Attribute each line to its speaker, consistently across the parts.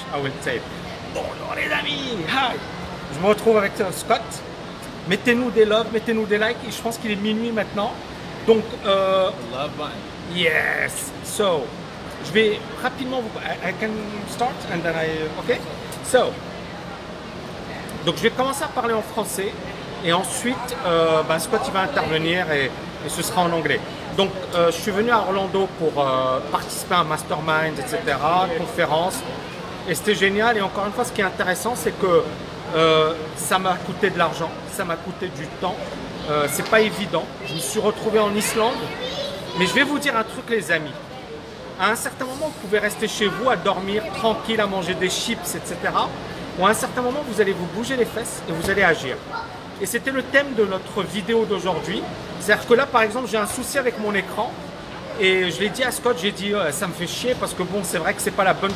Speaker 1: I will say. Bonjour les amis, hi. Je me retrouve avec Scott. Mettez-nous des loves, mettez-nous des likes. Je pense qu'il est minuit maintenant. Donc,
Speaker 2: love button.
Speaker 1: Yes. So, je vais rapidement vous... I can start and then OK? So, donc je vais commencer à parler en français et ensuite Scott il va intervenir et ce sera en anglais. Donc, je suis venu à Orlando pour participer à un mastermind, etc., conférence. Et c'était génial. Et encore une fois, ce qui est intéressant, c'est que ça m'a coûté de l'argent, ça m'a coûté du temps. C'est pas évident. Je me suis retrouvé en Islande. Mais je vais vous dire un truc, les amis. À un certain moment, vous pouvez rester chez vous à dormir tranquille, à manger des chips, etc. Ou à un certain moment, vous allez vous bouger les fesses et vous allez agir. Et c'était le thème de notre vidéo d'aujourd'hui. C'est-à-dire que là, par exemple, j'ai un souci avec mon écran. Et je l'ai dit à Scott, j'ai dit ça me fait chier parce que bon, c'est vrai que c'est pas la bonne,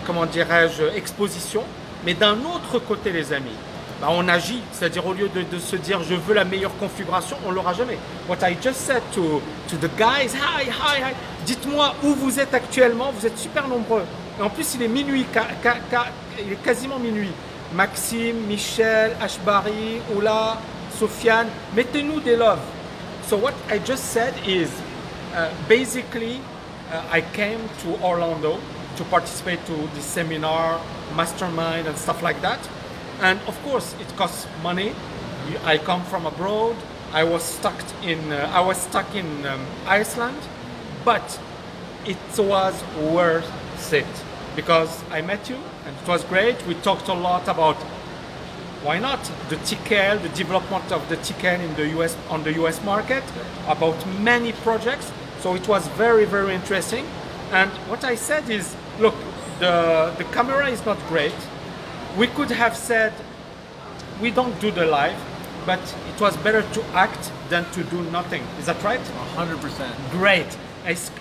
Speaker 1: comment dirais-je, exposition. Mais d'un autre côté, les amis, on agit. C'est-à-dire au lieu de se dire je veux la meilleure configuration, on l'aura jamais. What I just said to the guys, hi. Dites-moi où vous êtes actuellement. Vous êtes super nombreux. Et en plus, il est minuit, il est quasiment minuit. Maxime, Michel, Ashbari, Oula, Sofiane, mettez-nous des loves. So what I just said is, basically, I came to Orlando to participate to the seminar, mastermind, and stuff like that. And of course, it costs money. I come from abroad. I was stuck in Iceland, but it was worth it because I met you, and it was great. We talked a lot about why not the TKL, the development of the TKL in the US on the US market, about many projects. So it was very, very interesting. And what I said is, look, the camera is not great. We could have said we don't do the live, but it was better to act than to do nothing. Is that right?
Speaker 2: 100%.
Speaker 1: Great.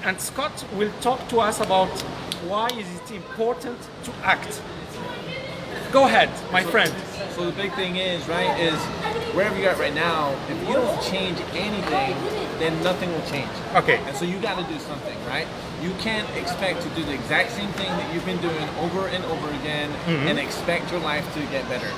Speaker 1: And Scott will talk to us about why is it important to act. Go ahead, my friend.
Speaker 2: So the big thing is, right, is wherever you're at right now, if you don't change anything, then nothing will change.
Speaker 1: Okay.
Speaker 2: And so you got to do something, right? You can't expect to do the exact same thing that you've been doing over and over again and expect your life to get better.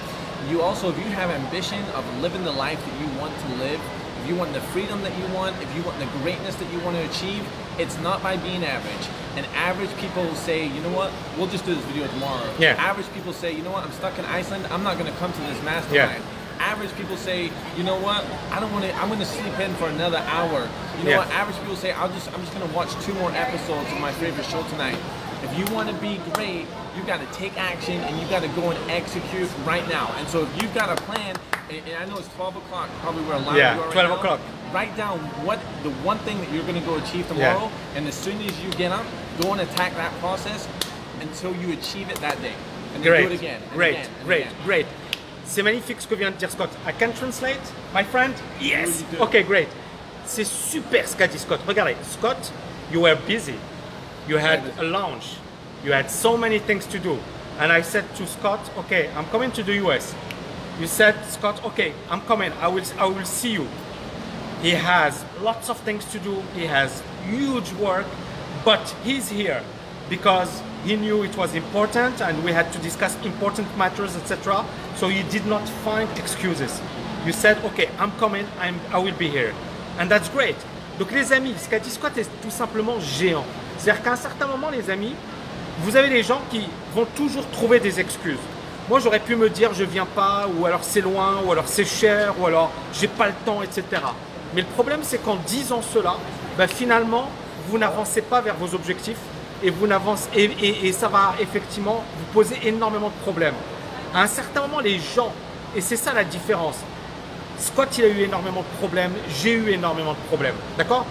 Speaker 2: You also, if you have ambition of living the life that you want to live, if you want the freedom that you want, if you want the greatness that you want to achieve, it's not by being average. And average people say, you know what, we'll just do this video tomorrow.
Speaker 1: Yeah.
Speaker 2: Average people say, you know what, I'm stuck in Iceland, I'm not going to come to this mastermind.
Speaker 1: Yeah.
Speaker 2: Average people say, you know what, I don't want to, I'm going to sleep in for another hour. You know what, average people say, I'm just going to watch 2 more episodes of my favorite show tonight. If you want to be great, you got to take action and you got to go and execute right now. And so if you've got a plan, and I know it's 12 o'clock, probably where a lot of you are right
Speaker 1: 12
Speaker 2: now,
Speaker 1: o'clock.
Speaker 2: Write down what the one thing that you're going to go achieve tomorrow, and as soon as you get up, go and attack that process until you achieve it that day. And then do it again.
Speaker 1: Great. C'est magnifique ce que vient de dire Scott. I can translate, my friend? Yes. Okay, great. C'est super ce qu'a dit Scott. Regardez, Scott, you were busy. You had a launch. You had so many things to do. And I said to Scott, okay, I'm coming to the US. You said, Scott, okay, I'm coming. I will see you. He has lots of things to do. He has huge work, but he's here because he knew it was important and we had to discuss important matters, etc. So you did not find excuses. You said, okay, I'm coming, I will be here. And that's great. Donc les amis, ce qu'a dit Scott est tout simplement géant. C'est-à-dire qu'à un certain moment, les amis, vous avez des gens qui vont toujours trouver des excuses. Moi, j'aurais pu me dire, je viens pas, ou alors c'est loin, ou alors c'est cher, ou alors j'ai pas le temps, etc. Mais le problème, c'est qu'en disant cela, finalement, vous n'avancez pas vers vos objectifs et, et ça va effectivement vous poser énormément de problèmes. À un certain moment, les gens, et c'est ça la différence, Scott, il a eu énormément de problèmes, j'ai eu énormément de problèmes, d'accord?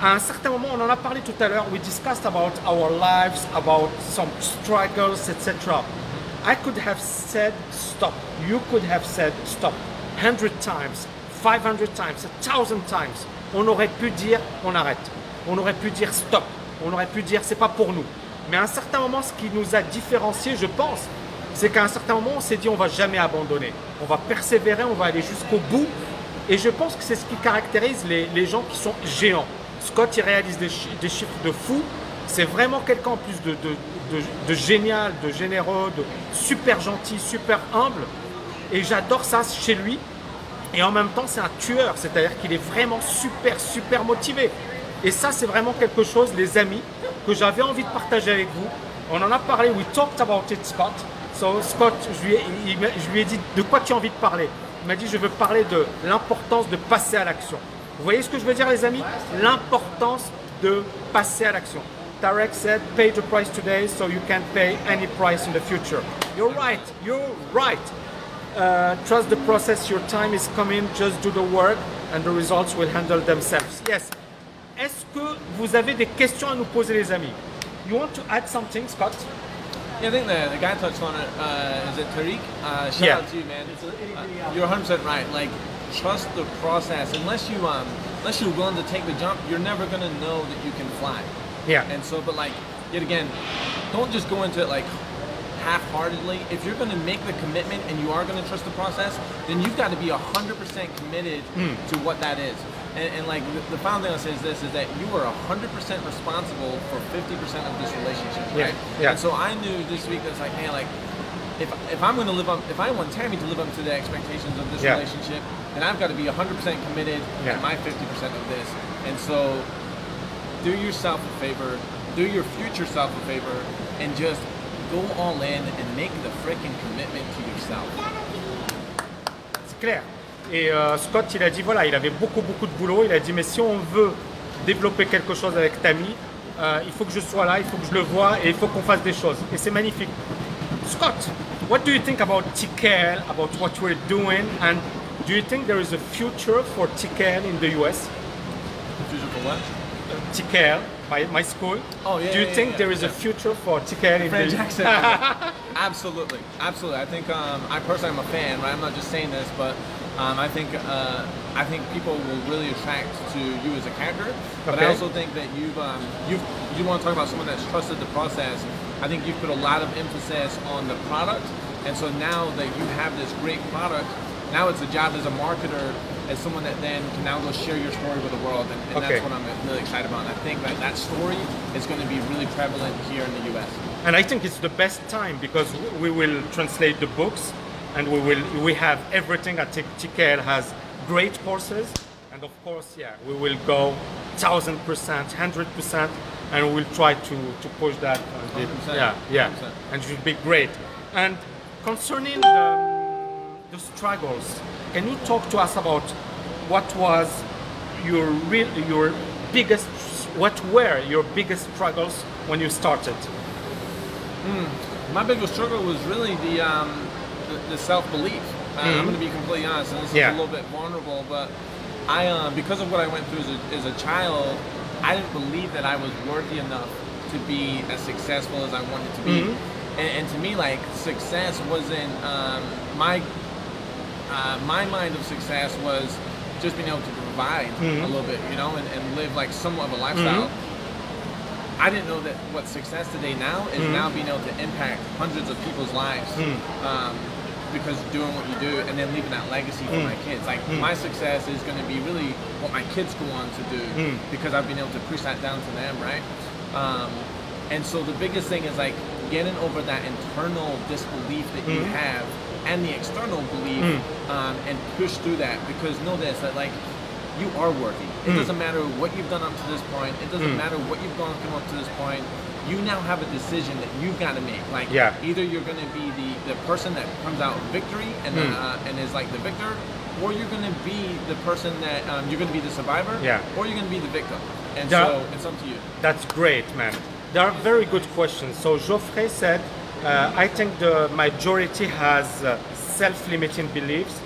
Speaker 1: À un certain moment, on en a parlé tout à l'heure, we discussed about our lives, about some struggles, etc. I could have said stop, you could have said stop 100 times, 500 times, 1000 times. On aurait pu dire on arrête, on aurait pu dire stop, on aurait pu dire c'est pas pour nous. Mais à un certain moment, ce qui nous a différenciés, je pense, c'est qu'à un certain moment, on s'est dit on va jamais abandonner. On va persévérer, on va aller jusqu'au bout. Et je pense que c'est ce qui caractérise les gens qui sont géants. Scott, il réalise des chiffres de fou. C'est vraiment quelqu'un en plus de génial, de généreux, de super gentil, super humble. Et j'adore ça chez lui. Et en même temps, c'est un tueur, c'est-à-dire qu'il est vraiment super motivé. Et ça, c'est vraiment quelque chose, les amis, que j'avais envie de partager avec vous. On en a parlé, we talked about it, Scott. So, Scott, je lui ai dit de quoi tu as envie de parler. Il m'a dit, je veux parler de l'importance de passer à l'action. Vous voyez ce que je veux dire, les amis? L'importance de passer à l'action. Tarek said, pay the price today so you can pay any price in the future. You're right, you're right. Trust the process, your time is coming, just do the work and the results will handle themselves. Yes. Est-ce que vous avez des questions à nous poser, les amis? You want to add something, Scott?
Speaker 2: Yeah, I think the guy touched on it. Is it Tariq? Shout out to you, man. You're 100% right. Like, trust the process. Unless you're willing to take the jump, you're never gonna know that you can fly.
Speaker 1: Yeah.
Speaker 2: And so, but like, yet again, don't just go into it like half-heartedly. If you're going to make the commitment and you are going to trust the process, then you've got to be 100% committed to what that is. And like the final thing I'll say is this: is that you are 100% responsible for 50% of this relationship, right?
Speaker 1: Yeah.
Speaker 2: And so I knew this week that it's like, man, like if I'm going to live up, if I want Thami to live up to the expectations of this relationship, then I've got to be 100% committed to my 50% of this. And so, do yourself a favor, do your future self a favor, and just go all in and make the freaking commitment to yourself.
Speaker 1: C'est clair. Et Scott, il a dit, voilà, il avait beaucoup de boulot. Il a dit, mais si on veut développer quelque chose avec Thami, il faut que je sois là, il faut que je le voie et il faut qu'on fasse des choses. Et c'est magnifique. Scott, what do you think about TKL, about what we're doing, and do you think there is a future for TKL in the US?
Speaker 2: Future for what?
Speaker 1: TKL, my school.
Speaker 2: Oh, yeah.
Speaker 1: Do you think there is a future for TKL in the US?
Speaker 2: Absolutely. I think I personally am a fan, right? I'm not just saying this, but I think people will really attract to you as a character. But I also think that you want to talk about someone that's trusted the process. I think you've put a lot of emphasis on the product, and so now that you have this great product, now it's a job as a marketer, as someone that then can now go share your story with the world, and that's what I'm really excited about. And I think that story is going to be really prevalent here in the US.
Speaker 1: And I think it's the best time because we will translate the books, and we have everything. I think TKL has great courses, and of course, we will go 1000%, 100%, and we will try to push that.
Speaker 2: 100%.
Speaker 1: 100%. And it will be great. And concerning the struggles, can you talk to us about what was your biggest struggles when you started?
Speaker 2: My biggest struggle was really the self-belief. I'm going to be completely honest, and this is a little bit vulnerable, but I because of what I went through as a child, I didn't believe that I was worthy enough to be as successful as I wanted to be. And to me, like, success wasn't my mind of success was just being able to provide a little bit, you know, and live like somewhat of a lifestyle. I didn't know that what success today now is now being able to impact hundreds of people's lives because doing what you do and then leaving that legacy for my kids. Like my success is going to be really what my kids go on to do because I've been able to push that down to them, right? And so the biggest thing is like getting over that internal disbelief that you have and the external belief and push through that, because know this, that like you are worthy. It doesn't matter what you've done up to this point. It doesn't matter what you've gone through up to this point. You now have a decision that you've got to make. Like either you're going to be the person that comes out victory and is like the victor, or you're going to be the person that you're going to be the survivor, or you're going to be the victim. And so it's up to you.
Speaker 1: That's great, man. There are very good questions. So Geoffrey said, I think the majority has self-limiting beliefs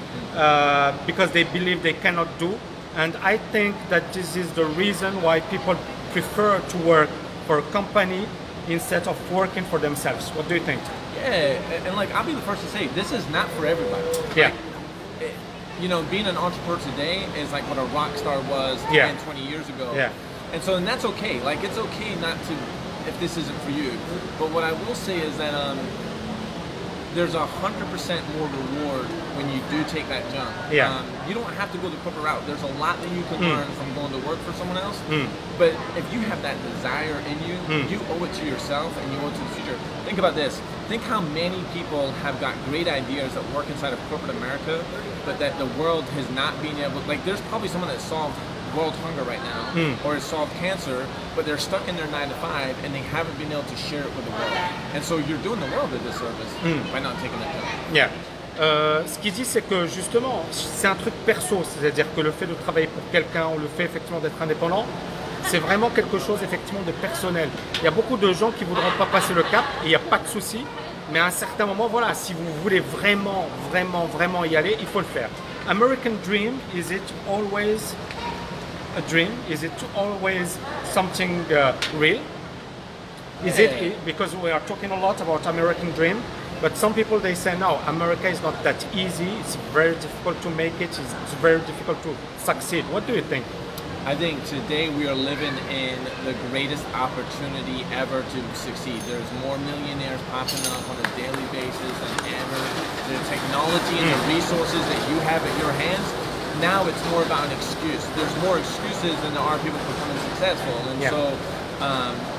Speaker 1: because they believe they cannot do. And I think that this is the reason why people prefer to work for a company instead of working for themselves. What do you think?
Speaker 2: Yeah, and like I'll be the first to say, this is not for everybody.
Speaker 1: Yeah.
Speaker 2: Like, you know, being an entrepreneur today is like what a rock star was 10, 20 years ago.
Speaker 1: Yeah.
Speaker 2: And so, and that's okay. Like, it's okay not to, if this isn't for you. But what I will say is that there's 100% more reward when you do take that jump.
Speaker 1: Yeah.
Speaker 2: You don't have to go the corporate route. There's a lot that you can learn from going to work for someone else. But if you have that desire in you, you owe it to yourself and you owe it to the future. Think about this. Think how many people have got great ideas that work inside of corporate America, but that the world has not been able, like there's probably someone that solved world hunger right now or has solved cancer, but they're stuck in their 9 to 5 and they haven't been able to share it with the world. And so you're doing the world a disservice by not taking that jump.
Speaker 1: Yeah. Ce qu'il dit, c'est que justement, c'est un truc perso, c'est-à-dire que le fait de travailler pour quelqu'un ou le fait effectivement d'être indépendant, c'est vraiment quelque chose effectivement de personnel. Il y a beaucoup de gens qui ne voudront pas passer le cap et il n'y a pas de souci, mais à un certain moment, voilà, si vous voulez vraiment, vraiment, vraiment y aller, il faut le faire. American dream, is it always a dream? Is it always something real? Is it, because we are talking a lot about American dream, but some people they say no, America is not that easy, it's very difficult to make it, it's very difficult to succeed. What do you think?
Speaker 2: I think today we are living in the greatest opportunity ever to succeed. There's more millionaires popping up on a daily basis than ever. The technology and the resources that you have at your hands, now it's more about an excuse. There's more excuses than there are people becoming successful. And so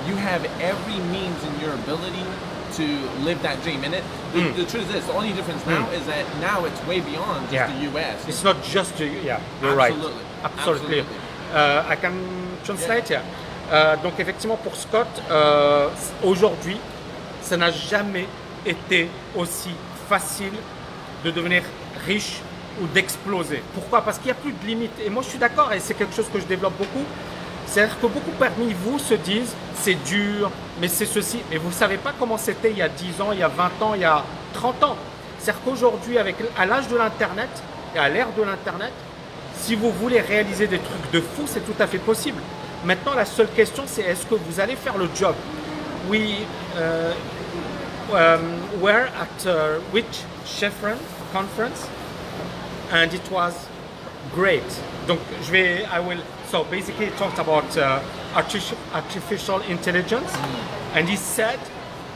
Speaker 2: you have every means in your ability to live that dream. And the truth is, the only difference now is that now it's way beyond just the US.
Speaker 1: It's not just the you're
Speaker 2: Absolutely.
Speaker 1: right. Absolutely. I can translate here. Donc effectivement pour Scott, aujourd'hui, ça n'a jamais été aussi facile de devenir riche ou d'exploser. Pourquoi? Parce qu'il n'y a plus de limites. Et moi je suis d'accord, et c'est quelque chose que je développe beaucoup. C'est-à-dire que beaucoup parmi vous se disent c'est dur, mais c'est ceci. Mais vous ne savez pas comment c'était il y a 10 ans, il y a 20 ans, il y a 30 ans. C'est-à-dire qu'aujourd'hui, à l'âge de l'Internet et à l'ère de l'Internet, si vous voulez réaliser des trucs de fou, c'est tout à fait possible. Maintenant, la seule question, c'est est-ce que vous allez faire le job? We were at Rich Chefren conference, and it was great. Donc, so basically, he talked about artificial intelligence, and he said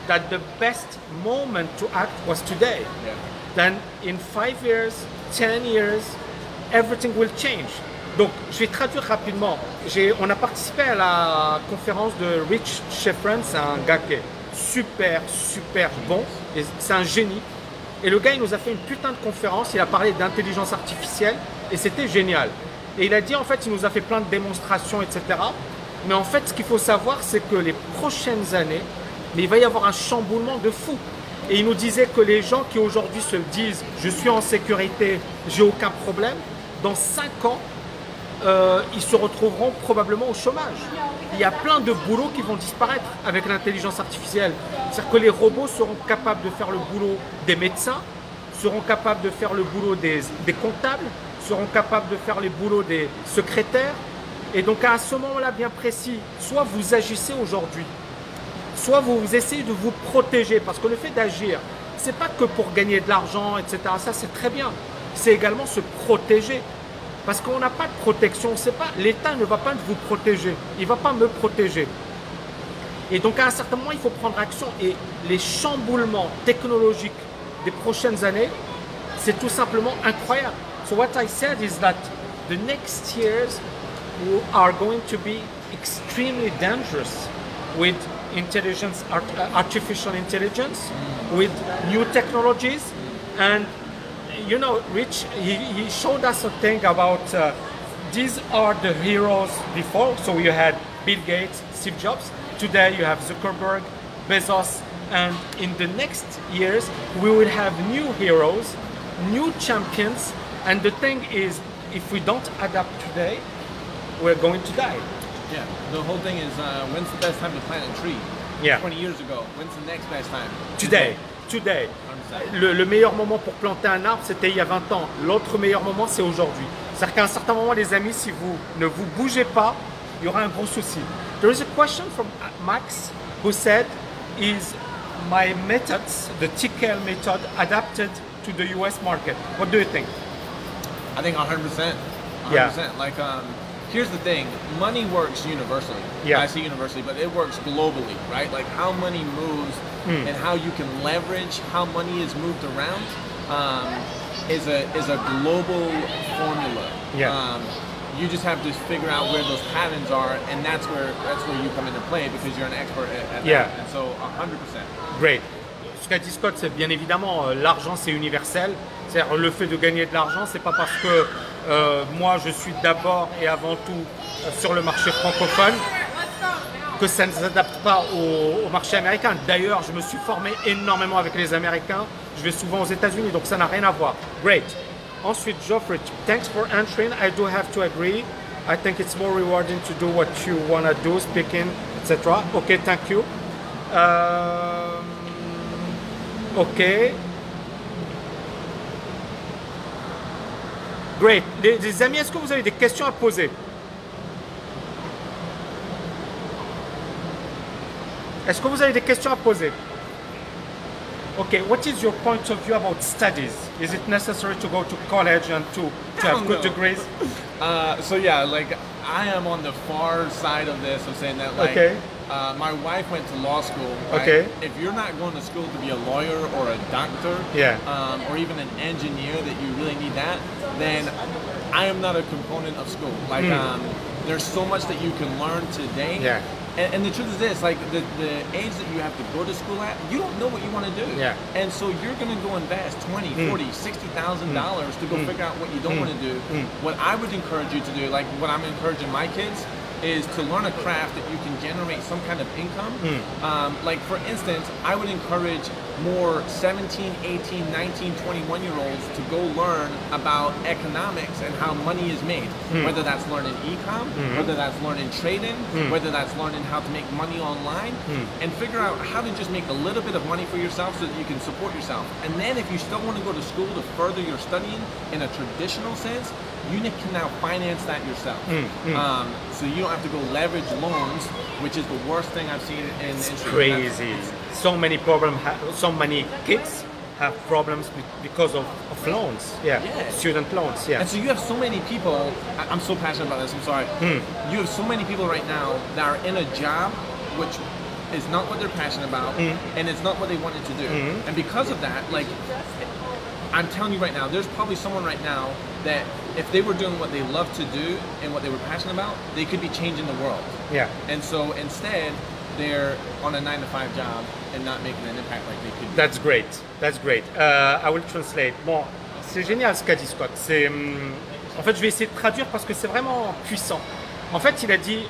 Speaker 1: that the best moment to act was today.
Speaker 2: Yeah.
Speaker 1: Then in 5 years, 10 years, everything will change. Donc, je vais traduire rapidement. On a participé à la conférence de Rich Chefren, c'est un gars qui est super, super bon, et c'est un génie. Et le gars, il nous a fait une putain de conférence, il a parlé d'intelligence artificielle, et c'était génial. Et il a dit, en fait, il nous a fait plein de démonstrations, etc. Mais en fait, ce qu'il faut savoir, c'est que les prochaines années, mais il va y avoir un chamboulement de fou. Et il nous disait que les gens qui aujourd'hui se disent « je suis en sécurité, j'ai aucun problème », dans 5 ans, ils se retrouveront probablement au chômage. Il y a plein de boulots qui vont disparaître avec l'intelligence artificielle. C'est-à-dire que les robots seront capables de faire le boulot des médecins, seront capables de faire le boulot des comptables, seront capables de faire les boulots des secrétaires. Et donc à ce moment-là bien précis, soit vous agissez aujourd'hui, soit vous essayez de vous protéger. Parce que le fait d'agir, c'est pas que pour gagner de l'argent, etc. Ça, c'est très bien. C'est également se protéger. Parce qu'on n'a pas de protection. L'État ne va pas vous protéger. Il ne va pas me protéger. Et donc, à un certain moment, il faut prendre action. Et les chamboulements technologiques des prochaines années, c'est tout simplement incroyable. So what I said is that the next years are going to be extremely dangerous with intelligence, artificial intelligence, with new technologies. And you know, Rich, he showed us a thing about these are the heroes before. So you had Bill Gates, Steve Jobs. Today you have Zuckerberg, Bezos, and in the next years we will have new heroes, new champions. And the thing is, if we don't adapt today, we're going to die.
Speaker 2: Yeah, the whole thing is when's the best time to plant a tree?
Speaker 1: Yeah.
Speaker 2: 20 years ago. When's the next best time?
Speaker 1: Today. Le meilleur moment pour planter un arbre, c'était il y a 20 ans. L'autre meilleur moment, c'est aujourd'hui. C'est-à-dire qu'à un certain moment, les amis, si vous ne vous bougez pas, il y aura un gros souci. There is a question from Max who said, is my methods, the TKL method, adapted to the US market? What do you think?
Speaker 2: I think 100%. 100%.
Speaker 1: Yeah.
Speaker 2: Like here's the thing, money works universally.
Speaker 1: Yeah.
Speaker 2: I say universally, but it works globally, right? Like how money moves and how you can leverage how money is moved around is a global formula.
Speaker 1: Yeah.
Speaker 2: You just have to figure out where those patterns are, and that's where you come into play because you're an expert at that. And so 100%.
Speaker 1: Great. Ce qu'a dit Scott, c'est bien évidemment l'argent, c'est universel. C'est-à-dire le fait de gagner de l'argent, c'est pas parce que moi je suis d'abord et avant tout sur le marché francophone que ça ne s'adapte pas au marché américain. D'ailleurs, je me suis formé énormément avec les Américains. Je vais souvent aux États-Unis, donc ça n'a rien à voir. Great. Ensuite, Geoffrey, thanks for answering. I do have to agree. I think it's more rewarding to do what you want to do, speaking, etc. Okay, thank you. Okay. Great. Les amis, est-ce que vous avez des questions à poser? Est-ce que vous avez des questions à poser? Okay, what is your point of view about studies? Is it necessary to go to college and to have good degrees?
Speaker 2: So yeah, like I am on the far side of this of saying that like my wife went to law school. Right?
Speaker 1: Okay.
Speaker 2: If you're not going to school to be a lawyer or a doctor, or even an engineer that you really need that, then I am not a component of school. Like there's so much that you can learn today.
Speaker 1: Yeah.
Speaker 2: And the truth is this, like the age that you have to go to school at, you don't know what you want to do.
Speaker 1: Yeah.
Speaker 2: And so you're going to go invest $20, $40, $60,000 to go figure out what you don't want to do. What I would encourage you to do, like what I'm encouraging my kids, is to learn a craft that you can generate some kind of income. Like for instance, I would encourage more 17, 18, 19, 21-year-olds to go learn about economics and how money is made. Whether that's learning e-com, whether that's learning trading, whether that's learning how to make money online, and figure out how to just make a little bit of money for yourself so that you can support yourself. And then if you still want to go to school to further your studying in a traditional sense, you can now finance that yourself. So you don't have to go leverage loans, which is the worst thing I've seen in
Speaker 1: It's crazy. So many problems, so many kids have problems because of loans. Yeah. Student loans. Yeah.
Speaker 2: And so you have so many people, I'm so passionate about this, I'm sorry. You have so many people right now that are in a job which is not what they're passionate about and it's not what they wanted to do. And because of that, like, I'm telling you right now, there's probably someone right now that if they were doing what they love to do and what they were passionate about, they could be changing the world.
Speaker 1: Yeah.
Speaker 2: And so instead, they're on a 9-to-5 job and not making an impact like they could.
Speaker 1: That's great. That's great. I will translate. Bon, c'est génial ce qu'a dit Scott. En fait, je vais essayer de traduire parce que c'est vraiment puissant. En fait, il a dit,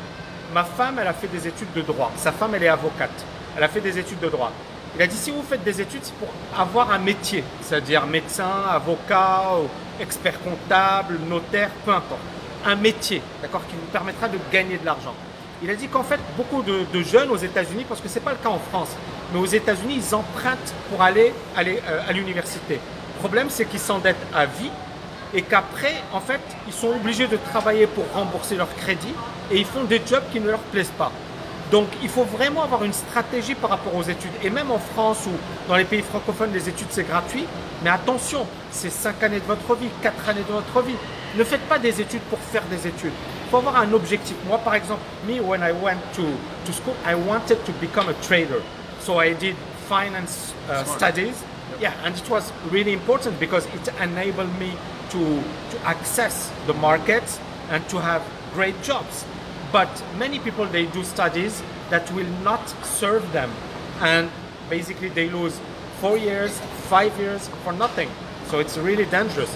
Speaker 1: ma femme, elle a fait des études de droit. Sa femme, elle est avocate. Elle a fait des études de droit. Il a dit, si vous faites des études, c'est pour avoir un métier, c'est-à-dire médecin, avocat, expert comptable, notaire, peu importe. Un métier, d'accord, qui vous permettra de gagner de l'argent. Il a dit qu'en fait, beaucoup de jeunes aux États-Unis, parce que ce n'est pas le cas en France, mais aux États-Unis, ils empruntent pour aller à l'université. Le problème, c'est qu'ils s'endettent à vie et qu'après, en fait, ils sont obligés de travailler pour rembourser leur crédit et ils font des jobs qui ne leur plaisent pas. Donc, il faut vraiment avoir une stratégie par rapport aux études. Et même en France ou dans les pays francophones, les études, c'est gratuit. Mais attention, c'est 5 années de votre vie, 4 années de votre vie. Ne faites pas des études pour faire des études. Il faut avoir un objectif. Moi, par exemple, when I went to school, I wanted to become a trader. So I did finance studies. Yeah, and it was really important because it enabled me to access the markets and to have great jobs. But many people, they do studies that will not serve them. And basically they lose 4 years, 5 years for nothing. So it's really dangerous.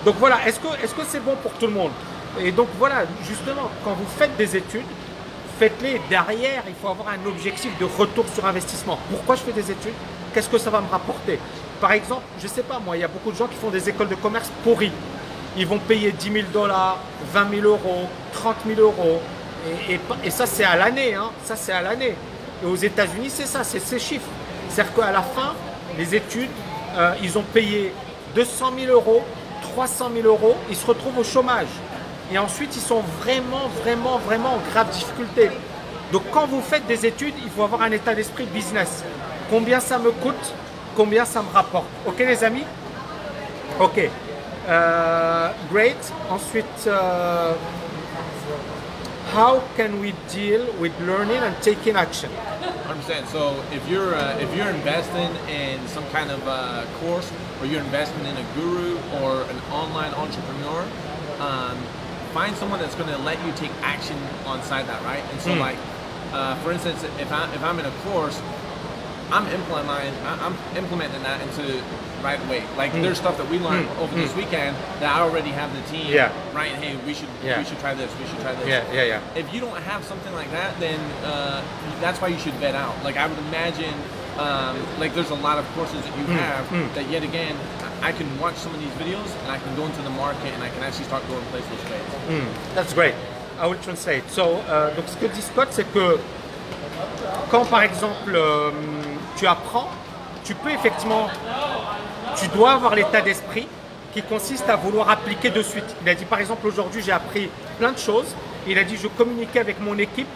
Speaker 1: Donc voilà, est-ce que c'est bon pour tout le monde? Et donc voilà, justement, quand vous faites des études, faites-les. Derrière, il faut avoir un objectif de retour sur investissement. Pourquoi je fais des études? Qu'est-ce que ça va me rapporter? Par exemple, je ne sais pas, moi, il y a beaucoup de gens qui font des écoles de commerce pourries. Ils vont payer $10 000, 20 000 euros, 30 000 euros. Et ça, c'est à l'année. Hein. Ça, c'est à l'année. Et aux États-Unis, c'est ça, c'est ces chiffres. C'est-à-dire qu'à la fin, les études, ils ont payé 200 000 euros, 300 000 euros. Ils se retrouvent au chômage. Et ensuite, ils sont vraiment en grave difficulté. Donc, quand vous faites des études, il faut avoir un état d'esprit business. Combien ça me coûte? Combien ça me rapporte? Ok, les amis? Ok. Great. Ensuite, how can we deal with learning and taking action?
Speaker 2: 100%. So if you're investing in some kind of course, or you're investing in a guru or an online entrepreneur, find someone that's going to let you take action on side that, right? And so like, for instance, if I'm in a course, I'm implementing that into right away. Like there's stuff that we learned over this weekend that I already have the team, right? Hey, we should try this, we should try this. If you don't have something like that, then that's why you should vet out. Like I would imagine, like there's a lot of courses that you have that yet again, I can watch some of these videos and I can go into the market and I can actually start going place those trades.
Speaker 1: That's great. I will translate. So, donc ce que dit Scott, c'est que quand par exemple tu apprends, tu peux effectivement, tu dois avoir l'état d'esprit qui consiste à vouloir appliquer de suite. Il a dit par exemple aujourd'hui j'ai appris plein de choses. Il a dit je communiquais avec mon équipe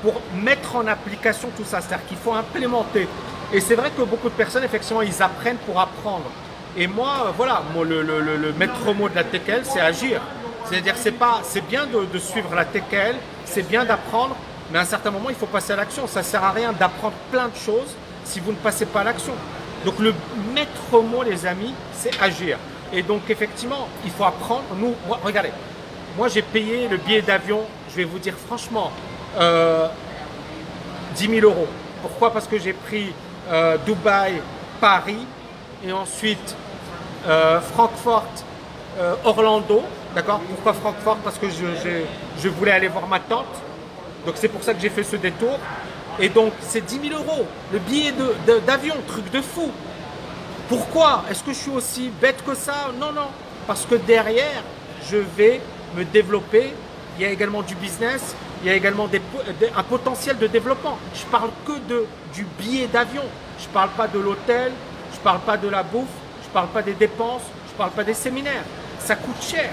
Speaker 1: pour mettre en application tout ça, c'est-à-dire qu'il faut implémenter. Et c'est vrai que beaucoup de personnes effectivement ils apprennent pour apprendre. Et moi voilà, le maître mot de la TKL c'est agir. C'est-à-dire c'est bien de suivre la TKL, c'est bien d'apprendre, mais à un certain moment il faut passer à l'action. Ça ne sert à rien d'apprendre plein de choses si vous ne passez pas à l'action. Donc le maître mot les amis c'est agir. Et donc effectivement il faut apprendre. Nous, regardez, moi j'ai payé le billet d'avion, je vais vous dire franchement, 10 000 €. Pourquoi? Parce que j'ai pris Dubaï, Paris et ensuite Francfort, Orlando. D'accord? Pourquoi Francfort? Parce que je voulais aller voir ma tante. Donc c'est pour ça que j'ai fait ce détour. Et donc c'est 10 000 €, le billet d'avion, truc de fou. Pourquoi? Est-ce que je suis aussi bête que ça? Non, non. Parce que derrière, je vais me développer. Il y a également du business. Il y a également un potentiel de développement. Je ne parle que du billet d'avion. Je ne parle pas de l'hôtel. Je ne parle pas de la bouffe. Je ne parle pas des dépenses. Je ne parle pas des séminaires. Ça coûte cher.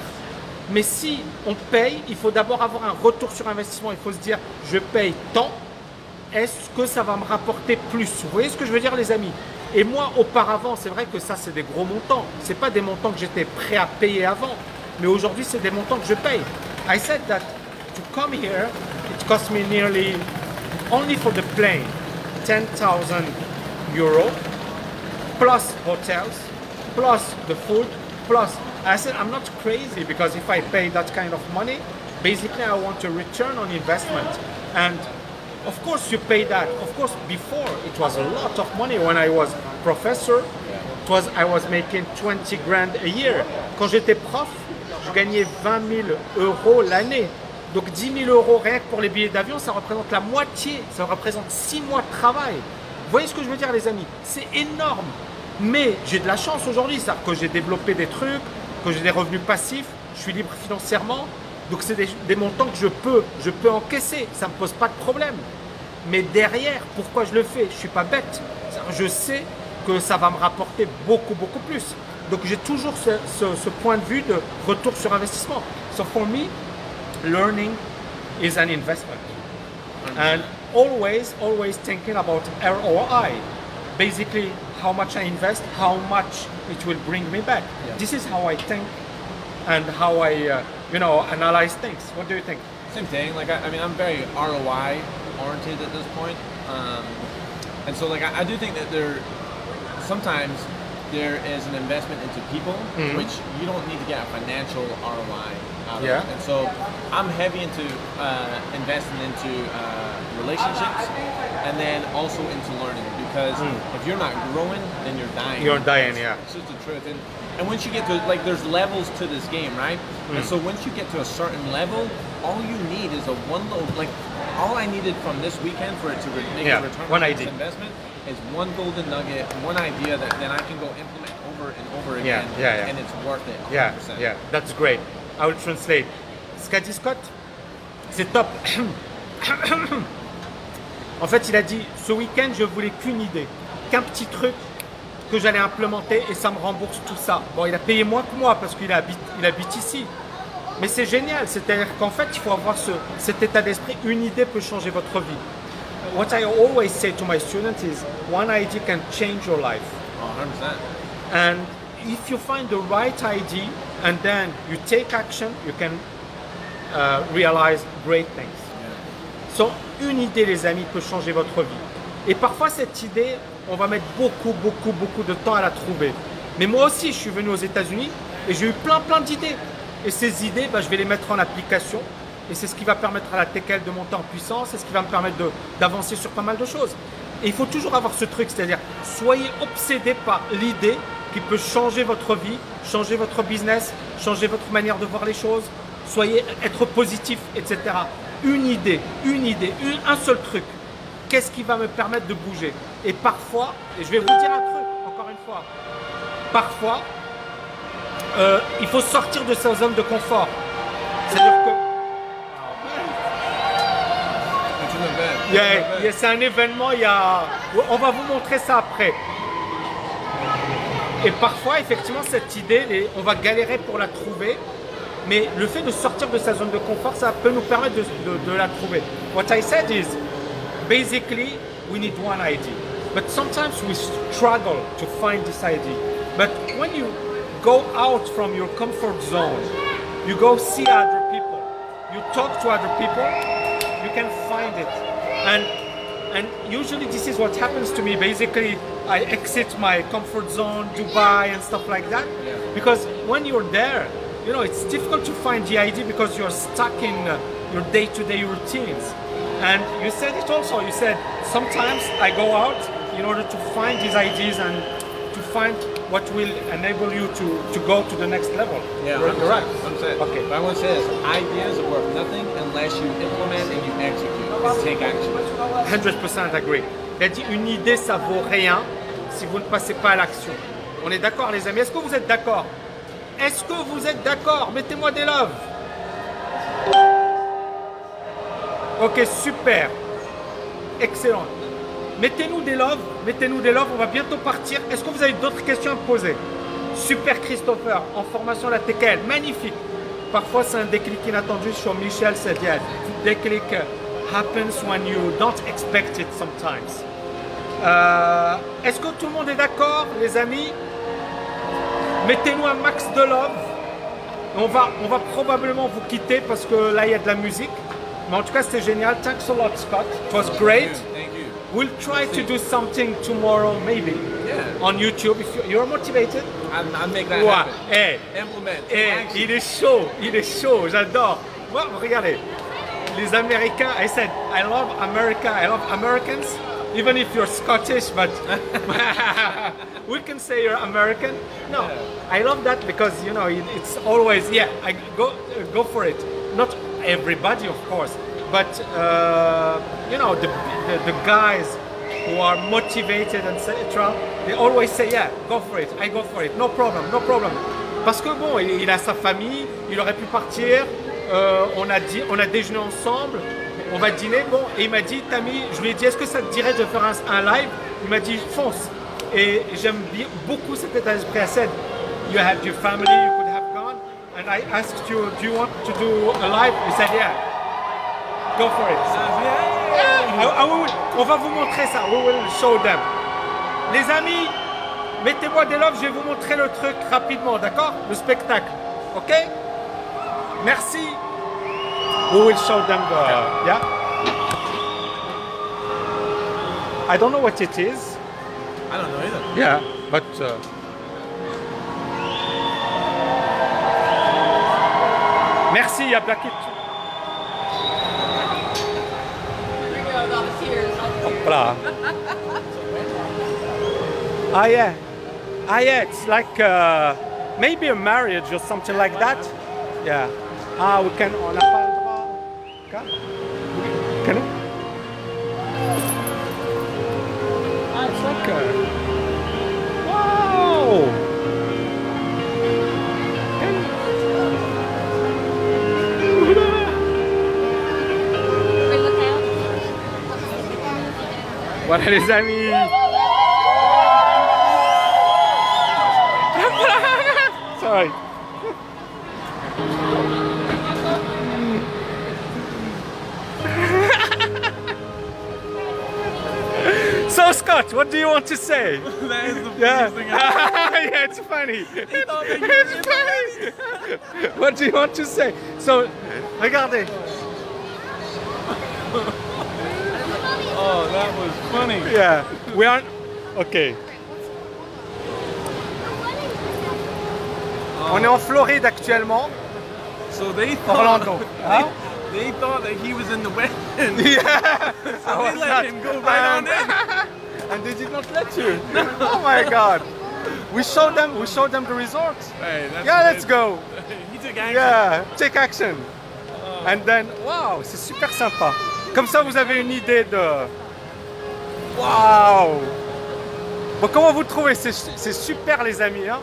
Speaker 1: Mais si on paye, il faut d'abord avoir un retour sur investissement. Il faut se dire, je paye tant. Est-ce que ça va me rapporter plus? Vous voyez ce que je veux dire les amis? Et moi auparavant, c'est vrai que ça c'est des gros montants. Ce n'est pas des montants que j'étais prêt à payer avant. Mais aujourd'hui c'est des montants que je paye. I said that to come here, it cost me nearly, only for the plane, 10,000 €, plus hotels, plus the food, plus. I said I'm not crazy because if I pay that kind of money, basically I want a return on investment. And of course you pay that. Of course before it was a lot of money when I was professor. I was making 20 grand a year. Quand j'étais prof, je gagnais 20 000 € l'année. Donc 10 000 € rien que pour les billets d'avion, ça représente la moitié. Ça représente 6 mois de travail. Vous voyez ce que je veux dire les amis? C'est énorme. Mais j'ai de la chance aujourd'hui, c'est-à-dire que j'ai développé des trucs, que j'ai des revenus passifs, je suis libre financièrement. Donc c'est des montants que je peux encaisser, ça ne me pose pas de problème. Mais derrière, pourquoi je le fais? Je ne suis pas bête. Je sais que ça va me rapporter beaucoup, beaucoup plus. Donc j'ai toujours ce point de vue de retour sur investissement. So for me, learning is an investment. And always thinking about ROI. Basically, how much I invest, how much it will bring me back. Yeah. This is how I think and how I analyze things. What do you think?
Speaker 2: Same thing. Like I mean, I'm very ROI oriented at this point, and so like I do think that sometimes there is an investment into people, which you don't need to get a financial ROI out of it. And so I'm heavy into investing into relationships and then also into learning, because if you're not growing, then you're dying.
Speaker 1: You're dying, yeah.
Speaker 2: It's just the truth. And once you get to, like, there's levels to this game, right? And so once you get to a certain level, all you need is all I needed from this weekend for it to make a return on this investment is one golden nugget, one idea that then I can go implement over and over again, and it's worth it. 100%.
Speaker 1: Yeah, that's great. I will translate. Ce qu'a dit Scott, c'est top. En fait, il a dit, ce week-end, je voulais qu'une idée, qu'un petit truc que j'allais implémenter et ça me rembourse tout ça. Bon, il a payé moins que moi parce qu'il habite ici. Mais c'est génial, c'est-à-dire qu'en fait, il faut avoir cet état d'esprit. Une idée peut changer votre vie. What I always say to my students is, one idea can change your life.
Speaker 2: 100%.
Speaker 1: And if you find the right idea and then you take action, you can realize great things. Une idée, les amis, peut changer votre vie. Et parfois, cette idée, on va mettre beaucoup de temps à la trouver. Mais moi aussi, je suis venu aux États-Unis et j'ai eu plein d'idées. Et ces idées, je vais les mettre en application. Et c'est ce qui va permettre à la TKL de monter en puissance. C'est ce qui va me permettre d'avancer sur pas mal de choses. Et il faut toujours avoir ce truc, c'est-à-dire, soyez obsédé par l'idée qui peut changer votre vie, changer votre business, changer votre manière de voir les choses. Être positif, etc. Une idée, un seul truc. Qu'est-ce qui va me permettre de bouger? Et parfois, et je vais vous dire un truc, encore une fois, parfois, il faut sortir de sa zone de confort. C'est-à-dire que... c'est un événement, on va vous montrer ça après. Et parfois, effectivement, cette idée, on va galérer pour la trouver. Mais le fait de sortir de sa zone de confort, ça peut nous permettre de la trouver. What I said is, basically, we need one idea. But sometimes we struggle to find this idea. But when you go out from your comfort zone, you go see other people, you talk to other people, you can find it. And usually this is what happens to me. Basically, I exit my comfort zone, Dubai and stuff like that. Yeah. Because when you're there, you know, it's difficult to find the idea because you're stuck in your day-to-day routines. And you said it also, you said, sometimes I go out in order to find these ideas and to find what will enable you to go to the next level.
Speaker 2: Yeah,
Speaker 1: you're right.
Speaker 2: Okay. But I want to say this, ideas are worth nothing unless you implement and you execute and take action.
Speaker 1: 100% agree. Il a dit, une idée, ça vaut rien si vous ne passez pas à l'action. On est d'accord, les amis? Est-ce que vous êtes d'accord? Est-ce que vous êtes d'accord? Mettez-moi des loves. Ok, super. Excellent. Mettez-nous des loves, on va bientôt partir. Est-ce que vous avez d'autres questions à me poser? Super Christopher, en formation à la TKL, magnifique. Parfois c'est un déclic inattendu sur Michel Sediad. Déclic happens when you don't expect it sometimes. Est-ce que tout le monde est d'accord, les amis? Mettez-nous un max de love. On va probablement vous quitter parce que là il y a de la musique. Mais en tout cas c'était génial. Thanks a lot, Scott. It was great.
Speaker 2: Thank you.
Speaker 1: We'll try to do something tomorrow, maybe.
Speaker 2: Yeah.
Speaker 1: On YouTube. If you're motivated.
Speaker 2: I'll make that happen.
Speaker 1: Hey.
Speaker 2: Implement.
Speaker 1: Il est chaud, j'adore. Moi, regardez. Les Américains, I said, I love America, I love Americans. Even if you're Scottish, but we can say you're American. No, yeah. I love that because, you know, it's always, yeah, I go for it. Not everybody, of course, but, you know, the guys who are motivated, etc., they always say, yeah, go for it, I go for it, no problem. Parce que bon, il a sa famille, il aurait pu partir, on a déjeuné ensemble, on va dîner, bon, et il m'a dit, Thami, je lui ai dit, est-ce que ça te dirait de faire un live? Il m'a dit, fonce. Et j'aime beaucoup cet état d'esprit. I said, you had your family, you could have gone, and I asked you, do you want to do a live? He said, yeah, go for it. On va vous montrer ça, we will show them. Les amis, mettez-moi des loves, je vais vous montrer le truc rapidement, d'accord? Le spectacle, ok? Merci. We will show them the, yeah? I don't know what it is.
Speaker 2: I don't know either.
Speaker 1: Yeah, but... Merci, il y a Black It. Hopla. Yeah, it's like maybe a marriage or something like that. Yeah. We can, on n'a pas le droit. Can it? It's like wow! Voilà les amis! Sorry. So Scott, what do you want to say?
Speaker 2: That is the funniest thing I've
Speaker 1: yeah, it's funny. It's funny. What do you want to say? So, regardez.
Speaker 2: Oh, that was funny.
Speaker 1: Yeah, we are. Okay. On est en Floride actuellement.
Speaker 2: So they thought,
Speaker 1: Orlando. Huh?
Speaker 2: they thought that he was in the wind.
Speaker 1: Yeah.
Speaker 2: So they let him go right on in.
Speaker 1: And they did not let you. Oh my God. We showed them the resort.
Speaker 2: Hey, that's
Speaker 1: Yeah,
Speaker 2: good.
Speaker 1: let's go.
Speaker 2: He took action.
Speaker 1: Yeah, take action. And then, wow, c'est super sympa. Comme ça, vous avez une idée de... Waouh. Bon, comment vous trouvez? C'est super, les amis, hein?